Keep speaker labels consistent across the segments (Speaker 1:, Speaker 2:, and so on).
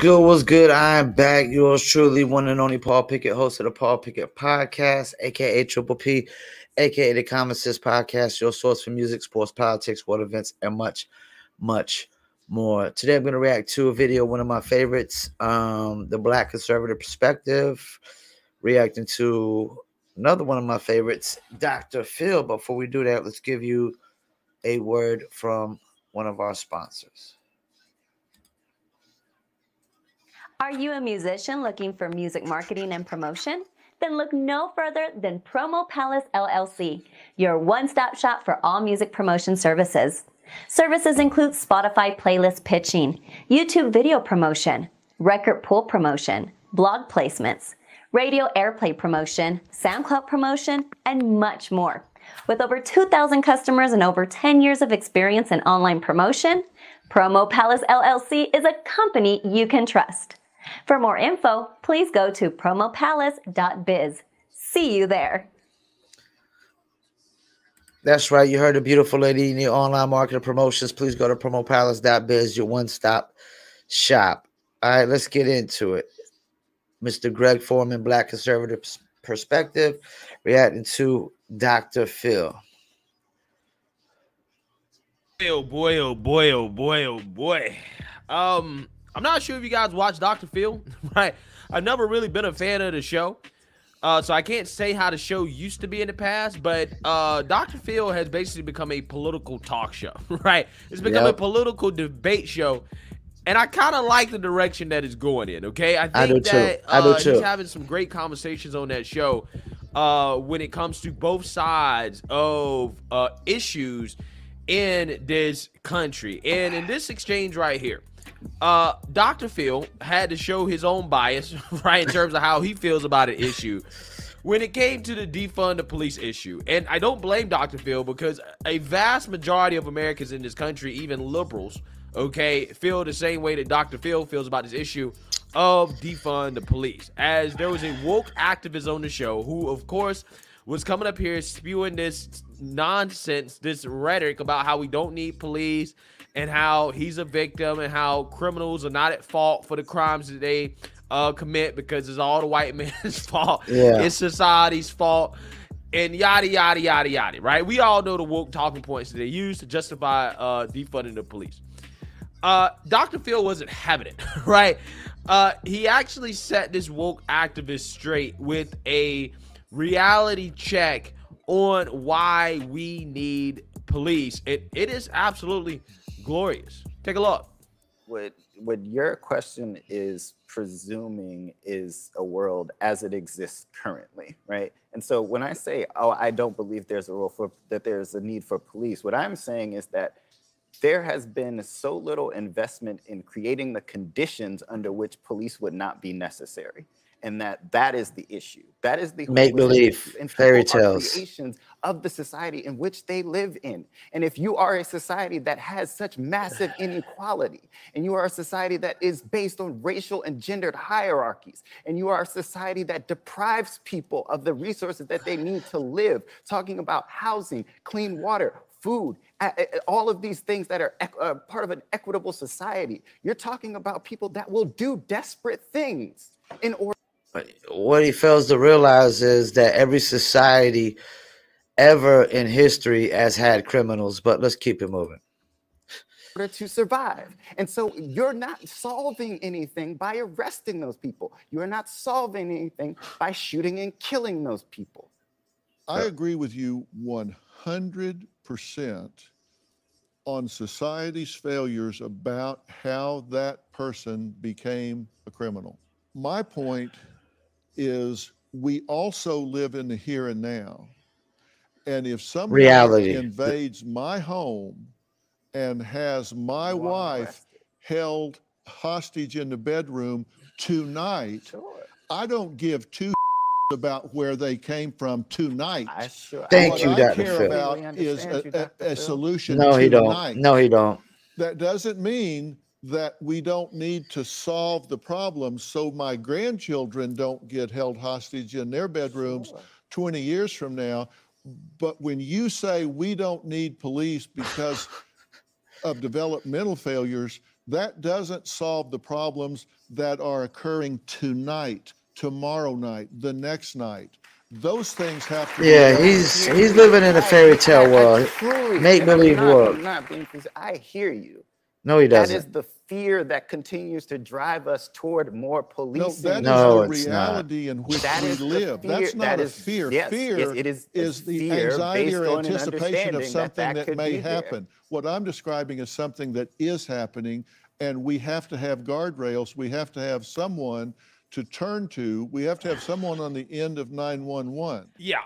Speaker 1: good? What's good? I'm back. Yours truly, one and only Paul Pickett, host of the Paul Pickett Podcast, aka Triple P, aka the Common Sense Podcast, your source for music, sports, politics, sport events, and much, much more. Today, I'm going to react to a video, one of my favorites, the Black Conservative Perspective, reacting to another one of my favorites, Dr. Phil. Before we do that, let's give you a word from one of our sponsors.
Speaker 2: Are you a musician looking for music marketing and promotion? Then look no further than Promo Palace LLC, your one-stop shop for all music promotion services. Services include Spotify playlist pitching, YouTube video promotion, record pool promotion, blog placements, radio airplay promotion, SoundCloud promotion, and much more. With over 2,000 customers and over 10 years of experience in online promotion, Promo Palace LLC is a company you can trust. For more info, please go to promopalace.biz. See you there.
Speaker 1: That's right. You heard a beautiful lady. You need online marketing promotions. Please go to promopalace.biz, your one-stop shop. All right, let's get into it. Mr. Greg Foreman, Black Conservative Perspective, reacting to Dr. Phil.
Speaker 3: Oh boy, oh boy, oh boy, oh boy. I'm not sure if you guys watch Dr. Phil, right? I've never really been a fan of the show. So I can't say how the show used to be in the past, but Dr. Phil has basically become a political talk show, right? It's become a political debate show. And I kind of like the direction that it's going in, okay? I think he's having some great conversations on that show when it comes to both sides of issues in this country. And in this exchange right here, Dr. Phil had to show his own bias, right, in terms of how he feels about an issue when it came to the defund the police issue. And I don't blame Dr. Phil, because a vast majority of Americans in this country, even liberals, okay, feel the same way that Dr. Phil feels about this issue of defund the police. As there was a woke activist on the show who, of course, was coming up here spewing this nonsense, this rhetoric about how we don't need police, and how he's a victim, and how criminals are not at fault for the crimes that they commit because it's all the white man's fault. Yeah. It's society's fault, and yada, yada, yada, yada, right? We all know the woke talking points that they use to justify defunding the police. Dr. Phil wasn't having it, right? He actually set this woke activist straight with a reality check on why we need police. It is absolutely glorious. Take a look.
Speaker 4: What your question is presuming is a world as it exists currently, right? And so when I say, oh, I don't believe there's a need for police, what I'm saying is that there has been so little investment in creating the conditions under which police would not be necessary. And that is the issue. That is the
Speaker 1: make-believe, fairy tales,
Speaker 4: creations of the society in which they live in. And if you are a society that has such massive inequality, and you are a society that is based on racial and gendered hierarchies, and you are a society that deprives people of the resources that they need to live, talking about housing, clean water, food, all of these things that are part of an equitable society, you're talking about people that will do desperate things in order.
Speaker 1: What he fails to realize is that every society ever in history has had criminals, but let's keep it moving.
Speaker 4: In order to survive. And so you're not solving anything by arresting those people. You are not solving anything by shooting and killing those people.
Speaker 5: I agree with you 100% on society's failures about how that person became a criminal. My point is we also live in the here and now. And if somebody invades my home and has my wife held hostage in the bedroom tonight, I don't give two about where they came from tonight.
Speaker 1: Thank you, Dr. Phil.
Speaker 5: What I care about is a solution
Speaker 1: No, he
Speaker 5: tonight.
Speaker 1: don't. No, he don't.
Speaker 5: That doesn't mean that we don't need to solve the problem so my grandchildren don't get held hostage in their bedrooms 20 years from now. But when you say we don't need police because of developmental failures, That doesn't solve the problems that are occurring tonight, tomorrow night, the next night. Those things have to be
Speaker 1: Yeah,
Speaker 5: dealt with.
Speaker 1: he's living in a fairy tale world, make believe world.
Speaker 4: I'm not being. I hear you.
Speaker 1: No, he
Speaker 4: That
Speaker 1: doesn't.
Speaker 4: is the fear that continues to drive us toward more
Speaker 5: No,
Speaker 4: policing.
Speaker 5: that is
Speaker 1: No,
Speaker 5: the
Speaker 1: it's not.
Speaker 5: reality in which
Speaker 4: That
Speaker 5: we
Speaker 4: is the
Speaker 5: live.
Speaker 4: fear.
Speaker 5: That's not
Speaker 4: That
Speaker 5: a
Speaker 4: is-
Speaker 5: fear.
Speaker 4: yes,
Speaker 5: Fear
Speaker 4: yes, it is
Speaker 5: the
Speaker 4: fear
Speaker 5: anxiety
Speaker 4: based
Speaker 5: or
Speaker 4: on an
Speaker 5: anticipation of
Speaker 4: understanding
Speaker 5: something
Speaker 4: that
Speaker 5: that
Speaker 4: could
Speaker 5: may
Speaker 4: be there.
Speaker 5: happen. What I'm describing is something that is happening, and we have to have guardrails. We have to have someone to turn to. We have to have someone on the end of 911.
Speaker 3: Yeah.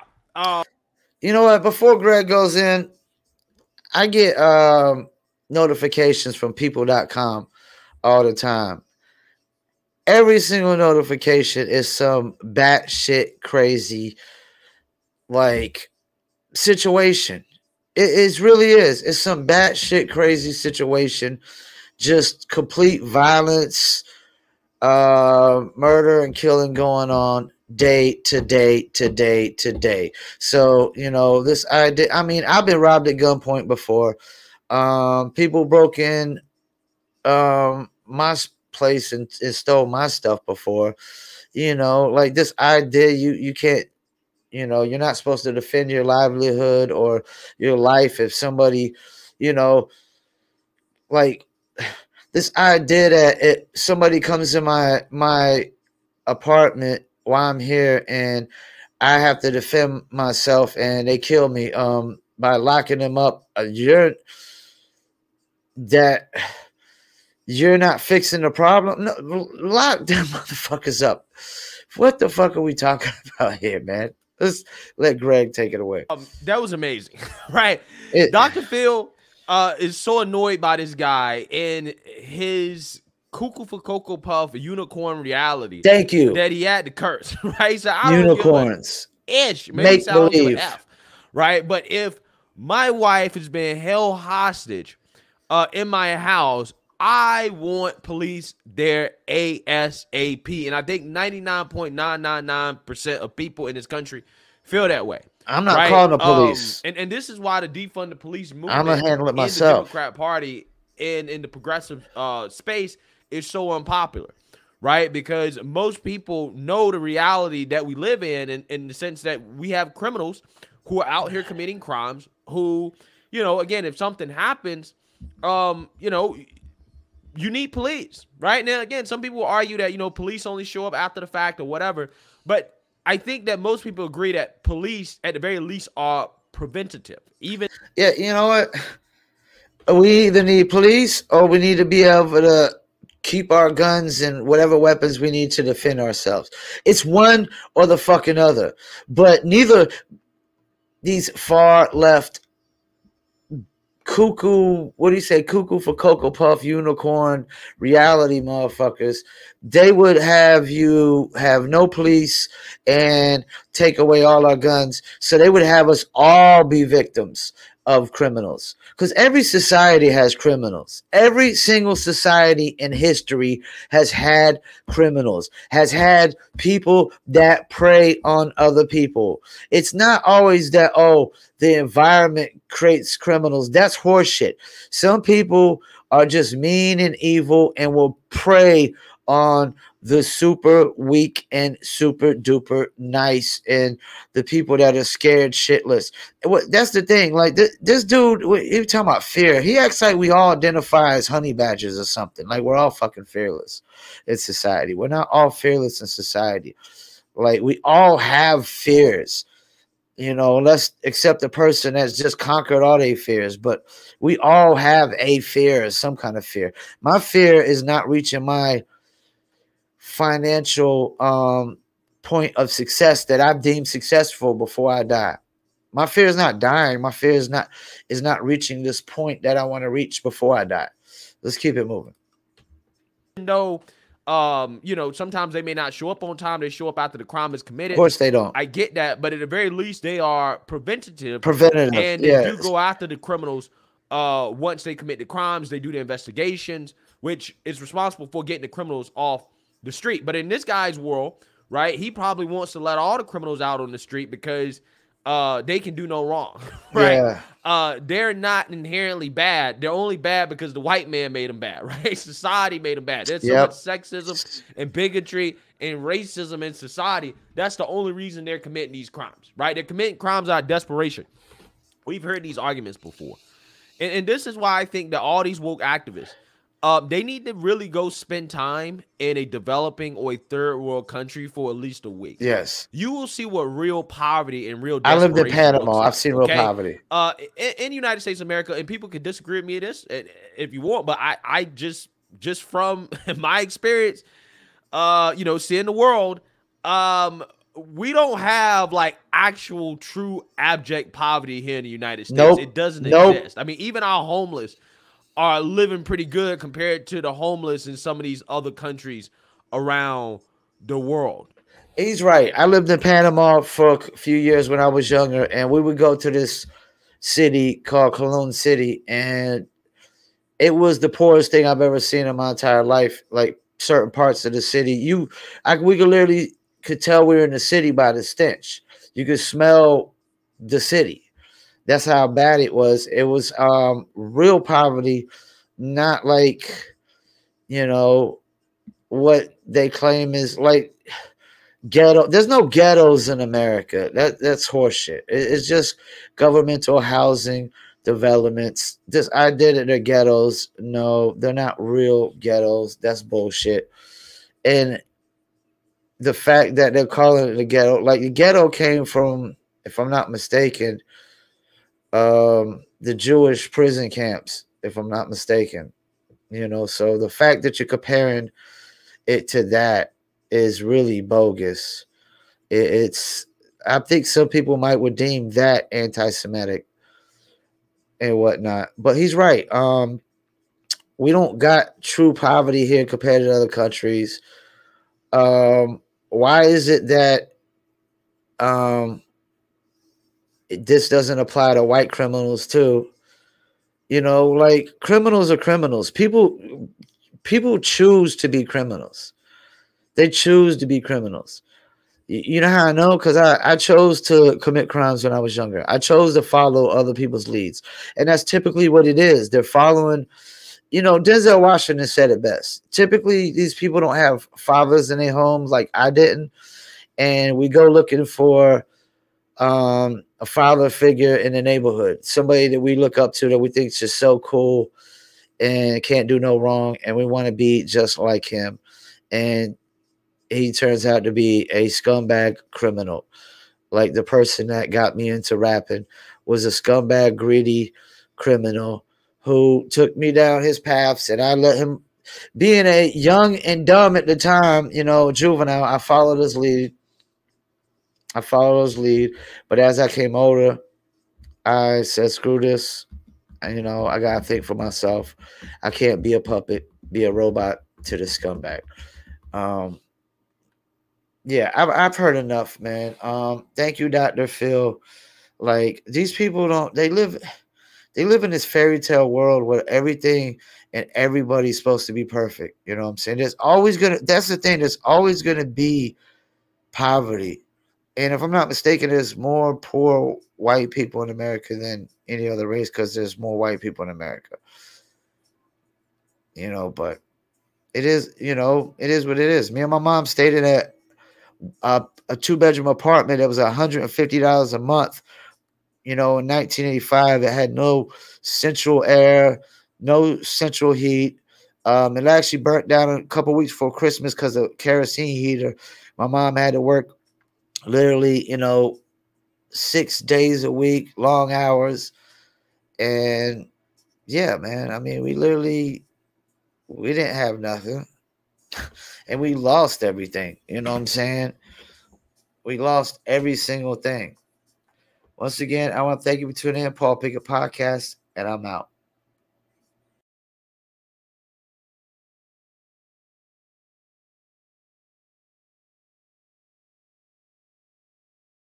Speaker 1: You know what? Before Greg goes in, I get notifications from people.com all the time. Every single notification is some batshit crazy like situation. It really is. It's some batshit crazy situation. Just complete violence, murder and killing going on day to day to day to day. So, you know, this idea, I mean, I've been robbed at gunpoint before. People broke in my place and stole my stuff before. You know, like this idea, you can't, you know, you're not supposed to defend your livelihood or your life if somebody, you know, like this idea that somebody comes in my apartment while I'm here and I have to defend myself and they kill me by locking them up. You're not fixing the problem. No, lock them motherfuckers up. What the fuck are we talking about here, man? Let's let Greg take it away.
Speaker 3: That was amazing, right?
Speaker 1: It-
Speaker 3: Dr. Phil is so annoyed by this guy and his cuckoo for Cocoa Puff unicorn reality.
Speaker 1: Thank you.
Speaker 3: That he had to curse, right? So I don't
Speaker 1: Unicorns.
Speaker 3: give a ish. Maybe
Speaker 1: Make
Speaker 3: it's I don't give
Speaker 1: believe.
Speaker 3: a F, right? But if my wife is being held hostage in my house, I want police there ASAP. And I think 99.999% of people in this country feel that way.
Speaker 1: I'm not
Speaker 3: right?
Speaker 1: calling the police.
Speaker 3: And this is why the defund the police movement
Speaker 1: I'ma handle it
Speaker 3: in
Speaker 1: myself.
Speaker 3: the Democrat Party and in the progressive space is so unpopular, right? Because most people know the reality that we live in the sense that we have criminals who are out here committing crimes who, you know, again, if something happens, you know, you need police, right? Now, again, some people argue that, you know, police only show up after the fact or whatever. But I think that most people agree that police, at the very least, are preventative. Even
Speaker 1: Yeah, you know what? We either need police or we need to be able to keep our guns and whatever weapons we need to defend ourselves. It's one or the fucking other. But neither these far left cuckoo, what do you say, cuckoo for Cocoa Puff, unicorn, reality motherfuckers, they would have you have no police and take away all our guns. So they would have us all be victims of criminals. Because every society has criminals. Every single society in history has had criminals, has had people that prey on other people. It's not always that, oh, the environment creates criminals. That's horseshit. Some people are just mean and evil and will prey on the super weak and super duper nice and the people that are scared shitless. That's the thing. Like this dude, he talking about fear. He acts like we all identify as honey badgers or something. Like we're all fucking fearless in society. We're not all fearless in society. Like we all have fears. You know, let's accept the person that's just conquered all their fears. But we all have a fear, some kind of fear. My fear is not reaching my financial point of success that I've deemed successful before I die. My fear is not dying. My fear is not reaching this point that I want to reach before I die. Let's keep it moving.
Speaker 3: though, you know, sometimes they may not show up on time. They show up after the crime is committed.
Speaker 1: Of course they don't.
Speaker 3: I get that, but at the very least, they are preventative.
Speaker 1: Preventative,
Speaker 3: and they
Speaker 1: yes.
Speaker 3: do go after the criminals once they commit the crimes. They do the investigations, which is responsible for getting the criminals off the street. But in this guy's world, right, he probably wants to let all the criminals out on the street because they can do no wrong, right?
Speaker 1: Yeah.
Speaker 3: They're not inherently bad. They're only bad because the white man made them bad, right? Society made them bad. There's so much
Speaker 1: Yep.
Speaker 3: sexism and bigotry and racism in society. That's the only reason they're committing these crimes, right? They're committing crimes out of desperation. We've heard these arguments before. And this is why I think that all these woke activists, they need to really go spend time in a developing or a third world country for at least a week.
Speaker 1: Yes.
Speaker 3: You will see what real poverty and real
Speaker 1: I
Speaker 3: desperation
Speaker 1: lived in Panama.
Speaker 3: looks like,
Speaker 1: I've seen real poverty.
Speaker 3: in the United States of America, and people can disagree with me this if you want, but I just from my experience, seeing the world, we don't have like actual true abject poverty here in the United States.
Speaker 1: Nope.
Speaker 3: It doesn't
Speaker 1: Nope.
Speaker 3: exist. I mean, even our homeless are living pretty good compared to the homeless in some of these other countries around the world.
Speaker 1: He's right. I lived in Panama for a few years when I was younger, and we would go to this city called Colón City, and it was the poorest thing I've ever seen in my entire life. Like certain parts of the city, we could literally could tell we were in the city by the stench. You could smell the city. That's how bad it was. It was real poverty, not like, what they claim is like ghetto. There's no ghettos in America. That's horseshit. It's just governmental housing developments. This idea that they're ghettos. No, they're not real ghettos. That's bullshit. And the fact that they're calling it the ghetto, like the ghetto came from, if I'm not mistaken, the Jewish prison camps, if I'm not mistaken. So the fact that you're comparing it to that is really bogus. I think some people would deem that anti-Semitic and whatnot, but he's right. We don't got true poverty here compared to other countries. Why is it that this doesn't apply to white criminals too? Like criminals are criminals. People choose to be criminals. They choose to be criminals. You know how I know? Because I chose to commit crimes when I was younger. I chose to follow other people's leads. And that's typically what it is. They're following, Denzel Washington said it best. Typically, these people don't have fathers in their homes like I didn't. And we go looking for a father figure in the neighborhood, somebody that we look up to that we think is just so cool and can't do no wrong. And we want to be just like him. And he turns out to be a scumbag criminal. Like the person that got me into rapping was a scumbag, greedy criminal who took me down his paths, and I let him, being a young and dumb at the time, juvenile, I followed his lead. But as I came older, I said, screw this. And, I got to think for myself. I can't be a puppet, be a robot to this scumbag. Yeah, I've heard enough, man. Thank you, Dr. Phil. Like, these people they live in this fairy tale world where everything and everybody's supposed to be perfect. You know what I'm saying? That's the thing, there's always gonna be poverty. And if I'm not mistaken, there's more poor white people in America than any other race because there's more white people in America. But it is what it is. Me and my mom stayed in a 2-bedroom apartment that was $150 a month. In 1985, it had no central air, no central heat. It actually burnt down a couple weeks before Christmas because of kerosene heater. My mom had to work literally, 6 days a week, long hours. And yeah, man, I mean, we didn't have nothing. And we lost everything. You know what I'm saying? We lost every single thing. Once again, I want to thank you for tuning in. Paul Pickett Podcast, and I'm out.